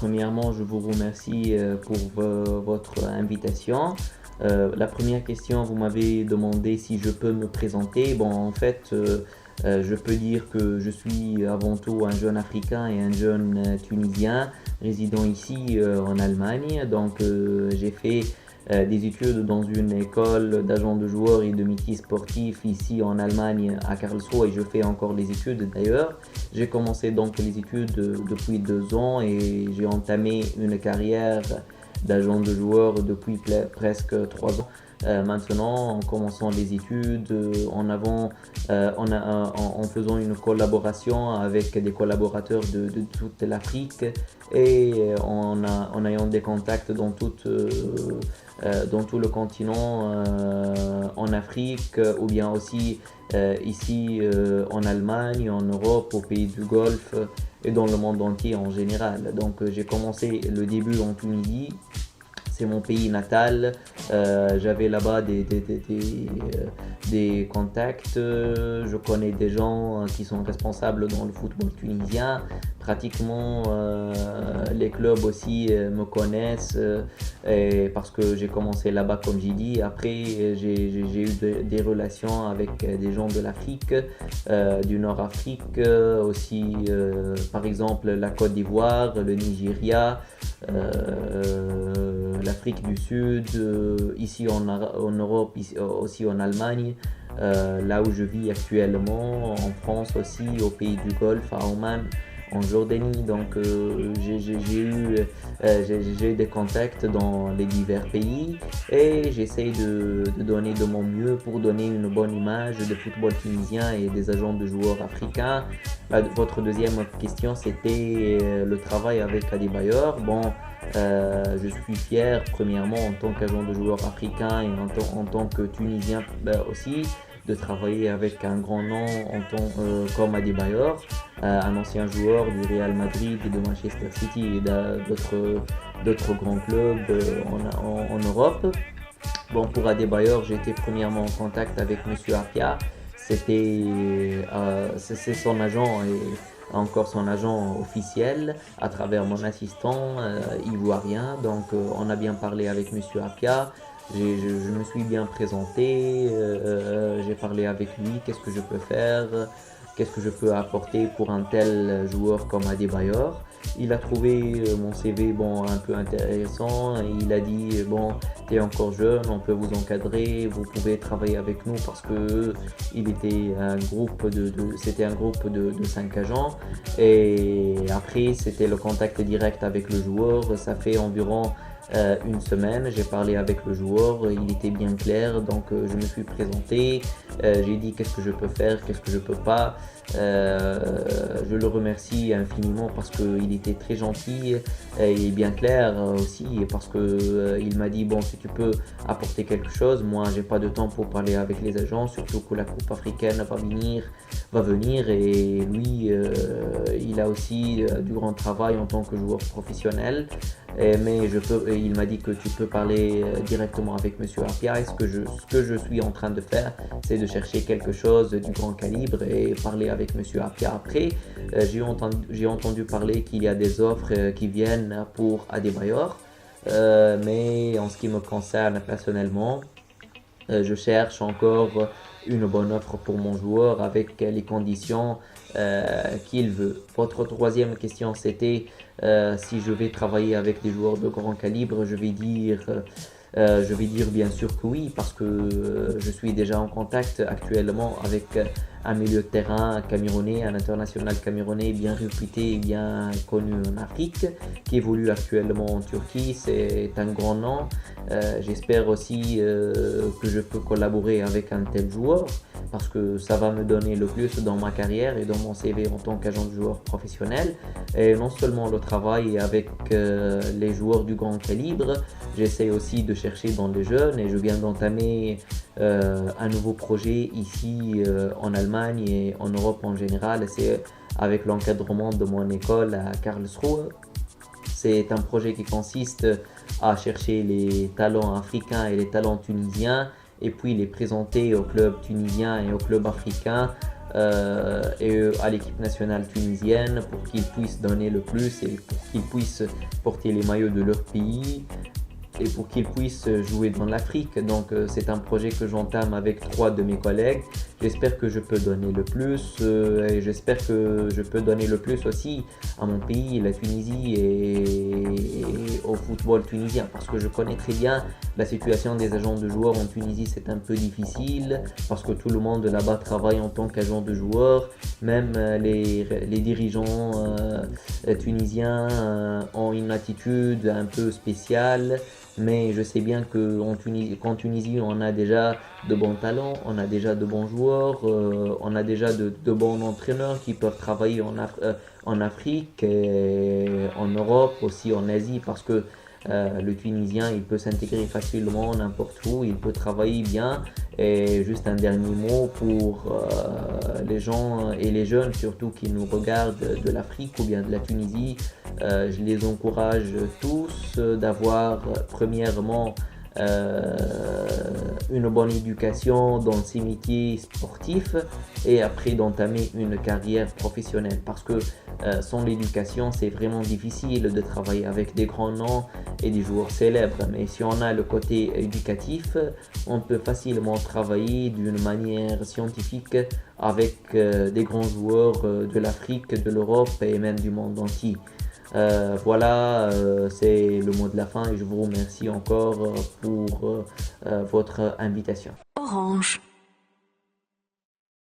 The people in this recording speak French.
Premièrement, je vous remercie pour votre invitation. La première question, vous m'avez demandé si je peux me présenter. Bon, en fait, je peux dire que je suis avant tout un jeune Africain et un jeune Tunisien résidant ici en Allemagne. Donc, j'ai fait des études dans une école d'agent de joueurs et de métiers sportifs ici en Allemagne à Karlsruhe et je fais encore les études d'ailleurs. J'ai commencé donc les études depuis 2 ans et j'ai entamé une carrière d'agent de joueur depuis presque 3 ans. Maintenant, en commençant les études, en faisant une collaboration avec des collaborateurs de toute l'Afrique et en ayant des contacts dans tout le continent en Afrique ou bien aussi ici en Allemagne, en Europe, aux pays du Golfe et dans le monde entier en général. Donc j'ai commencé le début en Tunisie, c'est mon pays natal. J'avais là-bas des contacts. Je connais des gens qui sont responsables dans le football tunisien. Pratiquement les clubs aussi me connaissent et parce que j'ai commencé là-bas comme j'ai dit. Après, j'ai eu des relations avec des gens de l'Afrique, du Nord-Afrique, aussi par exemple la Côte d'Ivoire, le Nigeria, l'Afrique du Sud, ici en Europe, aussi en Allemagne, là où je vis actuellement, en France aussi, au pays du Golfe, à Oman, en Jordanie. Donc j'ai eu des contacts dans les divers pays et j'essaye de donner de mon mieux pour donner une bonne image de football tunisien et des agents de joueurs africains. Votre deuxième question, c'était le travail avec Adebayor. Bon, je suis fier, premièrement, en tant qu'agent de joueur africain et en tant que Tunisien aussi, de travailler avec un grand nom comme Adebayor, un ancien joueur du Real Madrid et de Manchester City et d'autres grands clubs en Europe. Bon, pour Adebayor, j'ai été premièrement en contact avec Monsieur Apia. C'est son agent et encore son agent officiel à travers mon assistant ivoirien. Donc on a bien parlé avec Monsieur Apia. Je me suis bien présenté, j'ai parlé avec lui, qu'est-ce que je peux faire, qu'est-ce que je peux apporter pour un tel joueur comme Adebayor. Il a trouvé mon CV bon, un peu intéressant et il a dit bon, t'es encore jeune, on peut vous encadrer, vous pouvez travailler avec nous parce que c'était un groupe de 5 agents et après c'était le contact direct avec le joueur. Ça fait environ une semaine, j'ai parlé avec le joueur, il était bien clair, donc je me suis présenté, j'ai dit qu'est-ce que je peux faire, qu'est-ce que je peux pas. Je le remercie infiniment parce qu'il était très gentil et bien clair aussi, parce que il m'a dit bon, si tu peux apporter quelque chose, moi j'ai pas de temps pour parler avec les agents, surtout que la coupe africaine va venir et lui il a aussi du grand travail en tant que joueur professionnel. Mais il m'a dit que tu peux parler directement avec Monsieur Apia. Et ce que je suis en train de faire, c'est de chercher quelque chose du grand calibre et parler avec Monsieur Apia. Après, j'ai entendu parler qu'il y a des offres qui viennent pour Adebayor. Mais en ce qui me concerne personnellement, je cherche encore une bonne offre pour mon joueur avec les conditions qu'il veut. Votre troisième question, c'était si je vais travailler avec des joueurs de grand calibre. Je vais dire bien sûr que oui, parce que je suis déjà en contact actuellement avec un milieu de terrain camerounais, un international camerounais bien réputé et bien connu en Afrique, qui évolue actuellement en Turquie. C'est un grand nom. J'espère aussi que je peux collaborer avec un tel joueur, parce que ça va me donner le plus dans ma carrière et dans mon CV en tant qu'agent de joueur professionnel. Et non seulement le travail avec les joueurs du grand calibre, j'essaie aussi de chercher dans les jeunes et je viens d'entamer un nouveau projet ici en Allemagne et en Europe en général. C'est avec l'encadrement de mon école à Karlsruhe. C'est un projet qui consiste à chercher les talents africains et les talents tunisiens et puis les présenter aux clubs tunisiens et aux clubs africains et à l'équipe nationale tunisienne pour qu'ils puissent donner le plus et pour qu'ils puissent porter les maillots de leur pays et pour qu'ils puissent jouer dans l'Afrique. Donc c'est un projet que j'entame avec 3 de mes collègues. J'espère que je peux donner le plus et j'espère que je peux donner le plus aussi à mon pays, la Tunisie et au football tunisien parce que je connais très bien la situation des agents de joueurs en Tunisie. C'est un peu difficile parce que tout le monde là-bas travaille en tant qu'agent de joueurs. Même les dirigeants tunisiens ont une attitude un peu spéciale. Mais je sais bien qu'en Tunisie, on a déjà de bons talents, on a déjà de bons joueurs, on a déjà de bons entraîneurs qui peuvent travailler en Afrique, et en Europe, aussi en Asie, parce que le Tunisien, il peut s'intégrer facilement n'importe où, il peut travailler bien. Et juste un dernier mot pour les gens et les jeunes surtout qui nous regardent de l'Afrique ou bien de la Tunisie. Je les encourage tous d'avoir premièrement une bonne éducation dans ces métiers sportifs et après d'entamer une carrière professionnelle parce que sans l'éducation c'est vraiment difficile de travailler avec des grands noms et des joueurs célèbres, mais si on a le côté éducatif on peut facilement travailler d'une manière scientifique avec des grands joueurs de l'Afrique, de l'Europe et même du monde entier. Voilà, c'est le mot de la fin et je vous remercie encore pour votre invitation. Orange.